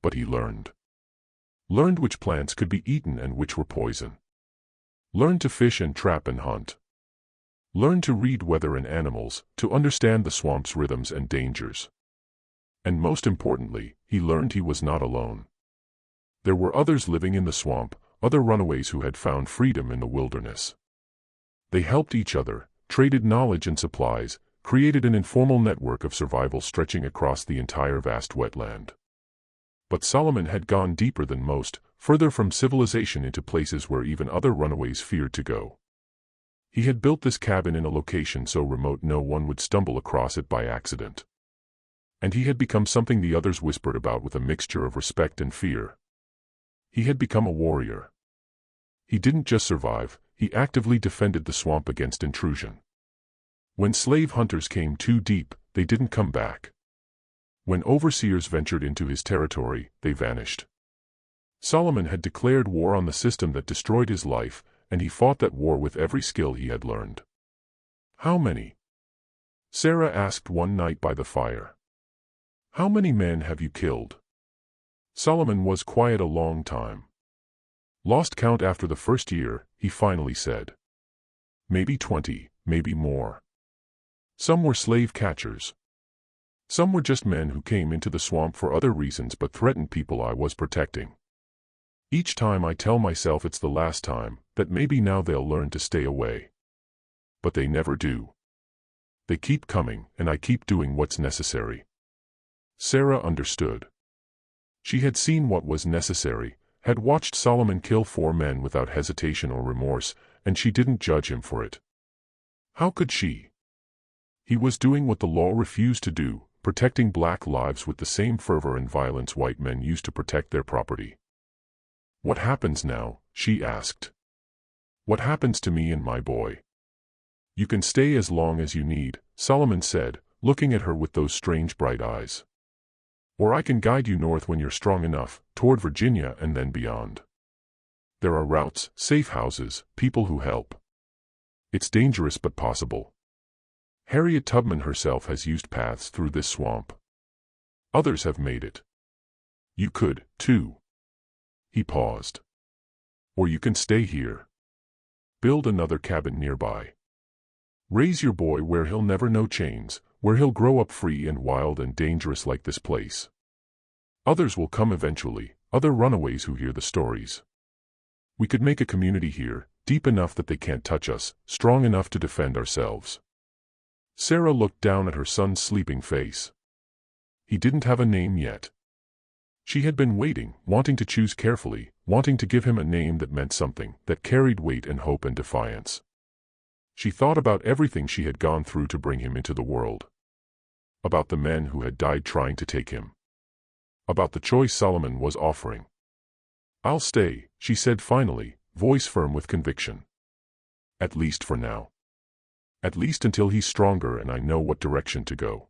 But he learned. Learned which plants could be eaten and which were poison. Learned to fish and trap and hunt. Learned to read weather and animals, to understand the swamp's rhythms and dangers. And most importantly, he learned he was not alone. There were others living in the swamp, other runaways who had found freedom in the wilderness. They helped each other, traded knowledge and supplies, created an informal network of survival stretching across the entire vast wetland. But Solomon had gone deeper than most, further from civilization into places where even other runaways feared to go. He had built this cabin in a location so remote no one would stumble across it by accident. And he had become something the others whispered about with a mixture of respect and fear. He had become a warrior. He didn't just survive, he actively defended the swamp against intrusion. When slave hunters came too deep, they didn't come back. When overseers ventured into his territory, they vanished. Solomon had declared war on the system that destroyed his life, and he fought that war with every skill he had learned. How many? Sarah asked one night by the fire. How many men have you killed? Solomon was quiet a long time. Lost count after the first year, he finally said. Maybe 20, maybe more. Some were slave catchers. Some were just men who came into the swamp for other reasons but threatened people I was protecting. Each time I tell myself it's the last time, that maybe now they'll learn to stay away. But they never do. They keep coming, and I keep doing what's necessary. Sarah understood. She had seen what was necessary, had watched Solomon kill 4 men without hesitation or remorse, and she didn't judge him for it. How could she? He was doing what the law refused to do, protecting black lives with the same fervor and violence white men used to protect their property. What happens now? She asked. What happens to me and my boy? You can stay as long as you need, Solomon said, looking at her with those strange bright eyes. Or I can guide you north when you're strong enough, toward Virginia and then beyond. There are routes, safe houses, people who help. It's dangerous but possible. Harriet Tubman herself has used paths through this swamp. Others have made it. You could, too. He paused. Or you can stay here. Build another cabin nearby. Raise your boy where he'll never know chains, where he'll grow up free and wild and dangerous like this place. Others will come eventually, other runaways who hear the stories. We could make a community here, deep enough that they can't touch us, strong enough to defend ourselves. Sarah looked down at her son's sleeping face. He didn't have a name yet. She had been waiting, wanting to choose carefully, wanting to give him a name that meant something, that carried weight and hope and defiance. She thought about everything she had gone through to bring him into the world. About the men who had died trying to take him. About the choice Solomon was offering. I'll stay, she said finally, voice firm with conviction. At least for now. At least until he's stronger and I know what direction to go.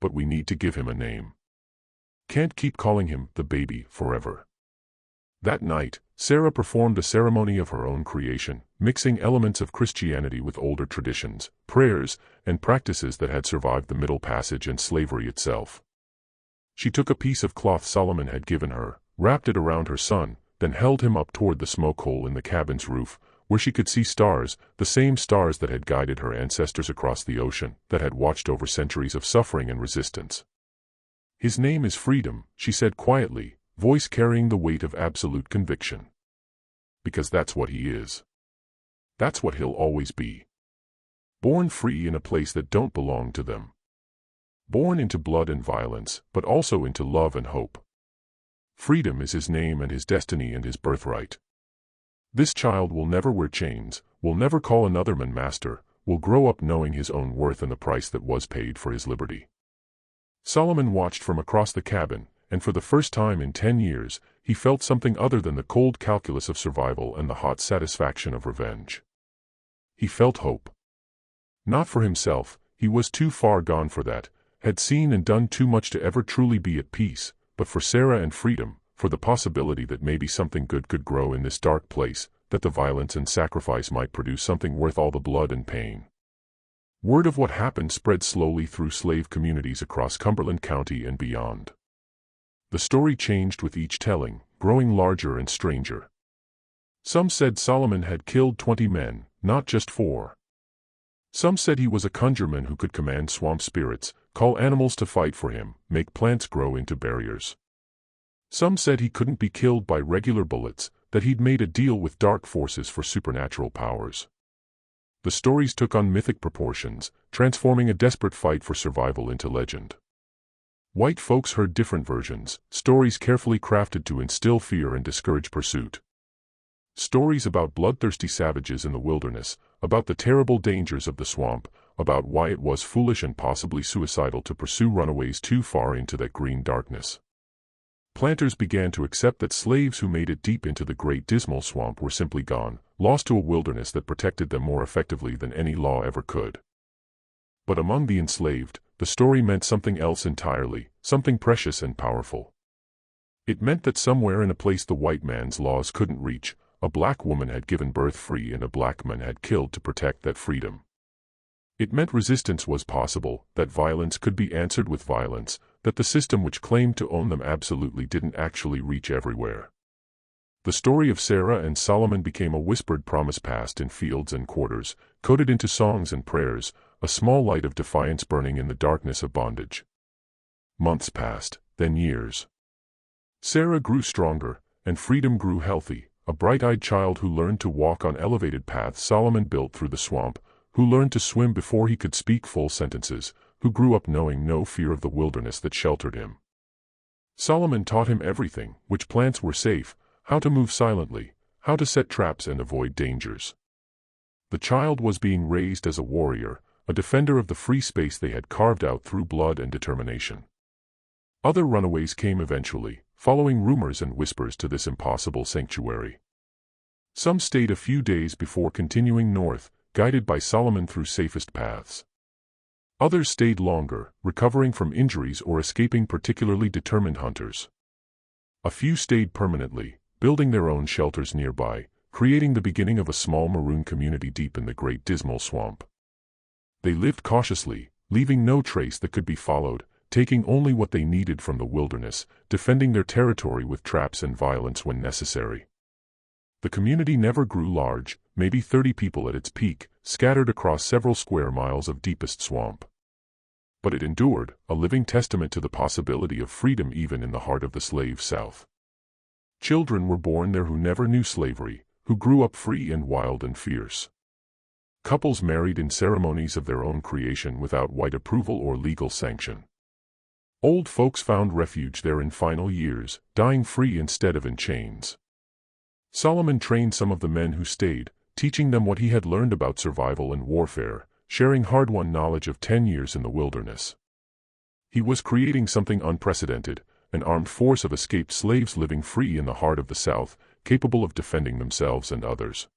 But we need to give him a name. Can't keep calling him the baby forever. That night, Sarah performed a ceremony of her own creation, mixing elements of Christianity with older traditions, prayers, and practices that had survived the Middle Passage and slavery itself. She took a piece of cloth Solomon had given her, wrapped it around her son, then held him up toward the smoke hole in the cabin's roof, where she could see stars, the same stars that had guided her ancestors across the ocean, that had watched over centuries of suffering and resistance. "His name is Freedom," she said quietly, voice carrying the weight of absolute conviction. "Because that's what he is. That's what he'll always be. Born free in a place that don't belong to them. Born into blood and violence, but also into love and hope. Freedom is his name and his destiny and his birthright. This child will never wear chains, will never call another man master, will grow up knowing his own worth and the price that was paid for his liberty." Solomon watched from across the cabin, and for the first time in 10 years, he felt something other than the cold calculus of survival and the hot satisfaction of revenge. He felt hope. Not for himself, he was too far gone for that, had seen and done too much to ever truly be at peace, but for Sarah and Freedom, for the possibility that maybe something good could grow in this dark place, that the violence and sacrifice might produce something worth all the blood and pain. Word of what happened spread slowly through slave communities across Cumberland County and beyond. The story changed with each telling, growing larger and stranger. Some said Solomon had killed 20 men, not just 4. Some said he was a conjureman who could command swamp spirits, call animals to fight for him, make plants grow into barriers. Some said he couldn't be killed by regular bullets, that he'd made a deal with dark forces for supernatural powers. The stories took on mythic proportions, transforming a desperate fight for survival into legend. White folks heard different versions, stories carefully crafted to instill fear and discourage pursuit. Stories about bloodthirsty savages in the wilderness, about the terrible dangers of the swamp, about why it was foolish and possibly suicidal to pursue runaways too far into that green darkness. Planters began to accept that slaves who made it deep into the great dismal swamp were simply gone, lost to a wilderness that protected them more effectively than any law ever could. But among the enslaved, the story meant something else entirely, something precious and powerful. It meant that somewhere in a place the white man's laws couldn't reach, a black woman had given birth free and a black man had killed to protect that freedom. It meant resistance was possible, that violence could be answered with violence, that the system which claimed to own them absolutely didn't actually reach everywhere. The story of Sarah and Solomon became a whispered promise passed in fields and quarters, coded into songs and prayers, a small light of defiance burning in the darkness of bondage. Months passed, then years. Sarah grew stronger, and Freedom grew healthy, a bright-eyed child who learned to walk on elevated paths Solomon built through the swamp, who learned to swim before he could speak full sentences, who grew up knowing no fear of the wilderness that sheltered him. Solomon taught him everything, which plants were safe, how to move silently, how to set traps and avoid dangers. The child was being raised as a warrior, a defender of the free space they had carved out through blood and determination. Other runaways came eventually, following rumors and whispers to this impossible sanctuary. Some stayed a few days before continuing north, guided by Solomon through safest paths. Others stayed longer, recovering from injuries or escaping particularly determined hunters. A few stayed permanently, building their own shelters nearby, creating the beginning of a small maroon community deep in the great dismal swamp. They lived cautiously, leaving no trace that could be followed, taking only what they needed from the wilderness, defending their territory with traps and violence when necessary. The community never grew large, maybe 30 people at its peak, scattered across several square miles of deepest swamp. But it endured, a living testament to the possibility of freedom even in the heart of the slave South. Children were born there who never knew slavery, who grew up free and wild and fierce. Couples married in ceremonies of their own creation without white approval or legal sanction. Old folks found refuge there in final years, dying free instead of in chains. Solomon trained some of the men who stayed, teaching them what he had learned about survival and warfare, sharing hard-won knowledge of 10 years in the wilderness. He was creating something unprecedented, an armed force of escaped slaves living free in the heart of the South, capable of defending themselves and others.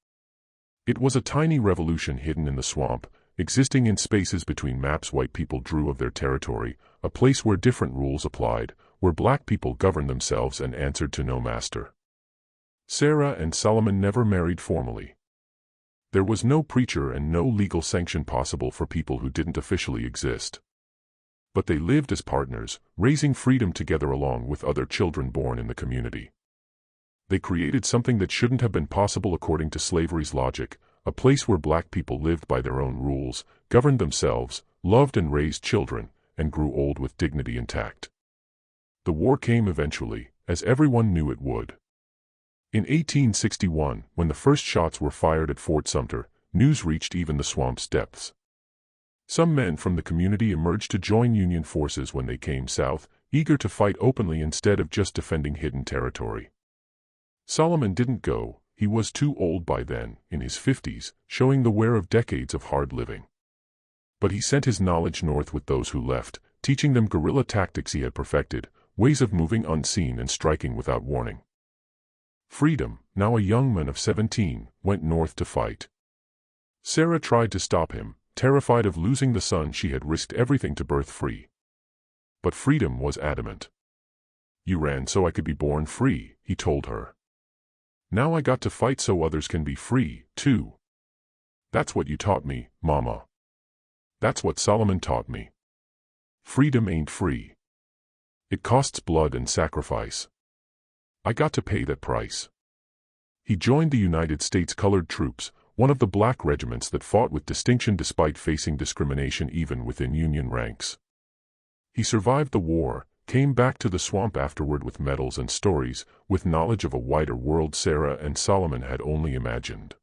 It was a tiny revolution hidden in the swamp, existing in spaces between maps white people drew of their territory, a place where different rules applied, where black people governed themselves and answered to no master. Sarah and Solomon never married formally. There was no preacher and no legal sanction possible for people who didn't officially exist. But they lived as partners, raising freedom together along with other children born in the community. They created something that shouldn't have been possible according to slavery's logic, a place where black people lived by their own rules, governed themselves, loved and raised children, and grew old with dignity intact. The war came eventually, as everyone knew it would. In 1861, when the first shots were fired at Fort Sumter, news reached even the swamp's depths. Some men from the community emerged to join Union forces when they came south, eager to fight openly instead of just defending hidden territory. Solomon didn't go. He was too old by then, in his 50s, showing the wear of decades of hard living. But he sent his knowledge north with those who left, teaching them guerrilla tactics he had perfected, ways of moving unseen and striking without warning. Freedom, now a young man of 17, went north to fight. Sarah tried to stop him, terrified of losing the son she had risked everything to birth free. But Freedom was adamant. "You ran so I could be born free," he told her. "Now I got to fight so others can be free, too. That's what you taught me, Mama. That's what Solomon taught me. Freedom ain't free. It costs blood and sacrifice. I got to pay that price." He joined the United States Colored Troops, one of the black regiments that fought with distinction despite facing discrimination even within Union ranks. He survived the war, came back to the swamp afterward with medals and stories, with knowledge of a wider world Sarah and Solomon had only imagined.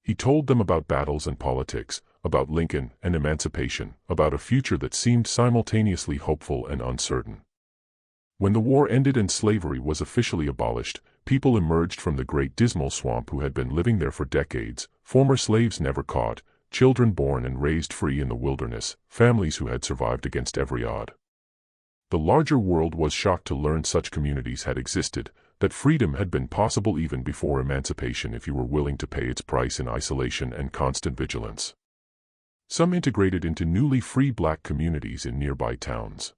He told them about battles and politics, about Lincoln and emancipation, about a future that seemed simultaneously hopeful and uncertain. When the war ended and slavery was officially abolished, people emerged from the great dismal swamp who had been living there for decades, former slaves never caught, children born and raised free in the wilderness, families who had survived against every odd. The larger world was shocked to learn such communities had existed, that freedom had been possible even before emancipation if you were willing to pay its price in isolation and constant vigilance. Some integrated into newly free black communities in nearby towns.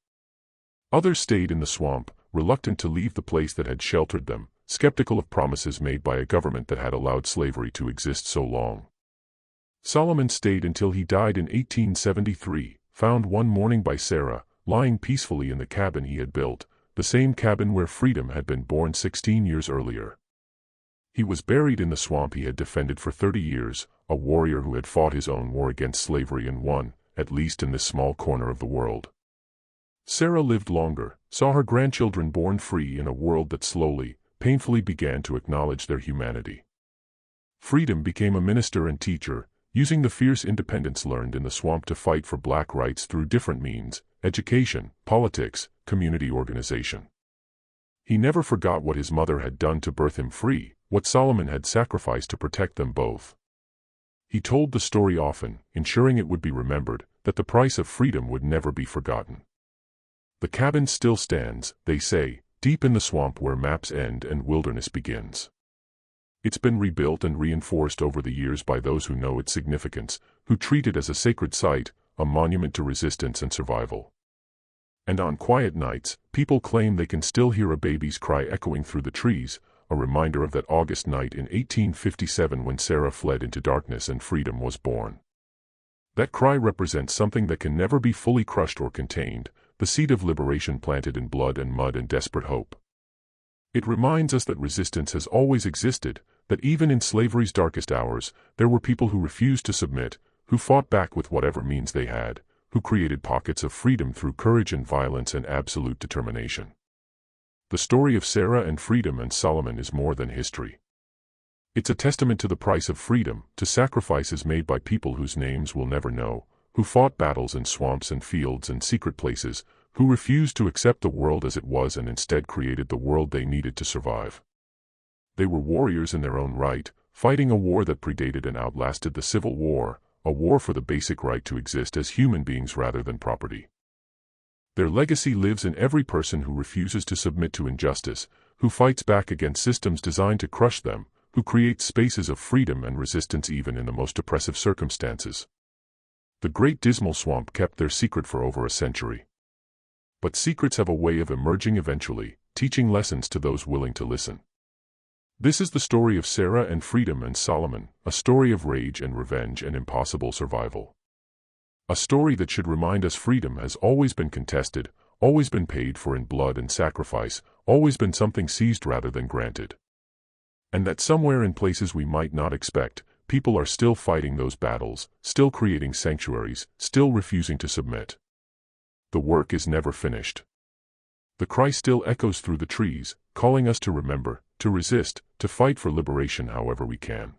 Others stayed in the swamp, reluctant to leave the place that had sheltered them, skeptical of promises made by a government that had allowed slavery to exist so long. Solomon stayed until he died in 1873, found one morning by Sarah, lying peacefully in the cabin he had built, the same cabin where freedom had been born 16 years earlier. He was buried in the swamp he had defended for 30 years, a warrior who had fought his own war against slavery and won, at least in this small corner of the world. Sarah lived longer, saw her grandchildren born free in a world that slowly, painfully began to acknowledge their humanity. Freedom became a minister and teacher, using the fierce independence learned in the swamp to fight for black rights through different means: education, politics, community organization. He never forgot what his mother had done to birth him free, what Solomon had sacrificed to protect them both. He told the story often, ensuring it would be remembered, that the price of freedom would never be forgotten. The cabin still stands, they say, deep in the swamp where maps end and wilderness begins. It's been rebuilt and reinforced over the years by those who know its significance, who treat it as a sacred site, a monument to resistance and survival. And on quiet nights, people claim they can still hear a baby's cry echoing through the trees, a reminder of that August night in 1857 when Sarah fled into darkness and freedom was born. That cry represents something that can never be fully crushed or contained, the seed of liberation planted in blood and mud and desperate hope. It reminds us that resistance has always existed, that even in slavery's darkest hours, there were people who refused to submit, who fought back with whatever means they had, who created pockets of freedom through courage and violence and absolute determination. The story of Sarah and freedom and Solomon is more than history. It's a testament to the price of freedom, to sacrifices made by people whose names we'll never know, who fought battles in swamps and fields and secret places, who refused to accept the world as it was and instead created the world they needed to survive. They were warriors in their own right, fighting a war that predated and outlasted the Civil War, a war for the basic right to exist as human beings rather than property. Their legacy lives in every person who refuses to submit to injustice, who fights back against systems designed to crush them, who creates spaces of freedom and resistance even in the most oppressive circumstances. The Great Dismal Swamp kept their secret for over a century. But secrets have a way of emerging eventually, teaching lessons to those willing to listen. This is the story of Sarah and Freedom and Solomon, a story of rage and revenge and impossible survival. A story that should remind us freedom has always been contested, always been paid for in blood and sacrifice, always been something seized rather than granted. And that somewhere in places we might not expect, people are still fighting those battles, still creating sanctuaries, still refusing to submit. The work is never finished. The cry still echoes through the trees, calling us to remember, to resist, to fight for liberation however we can.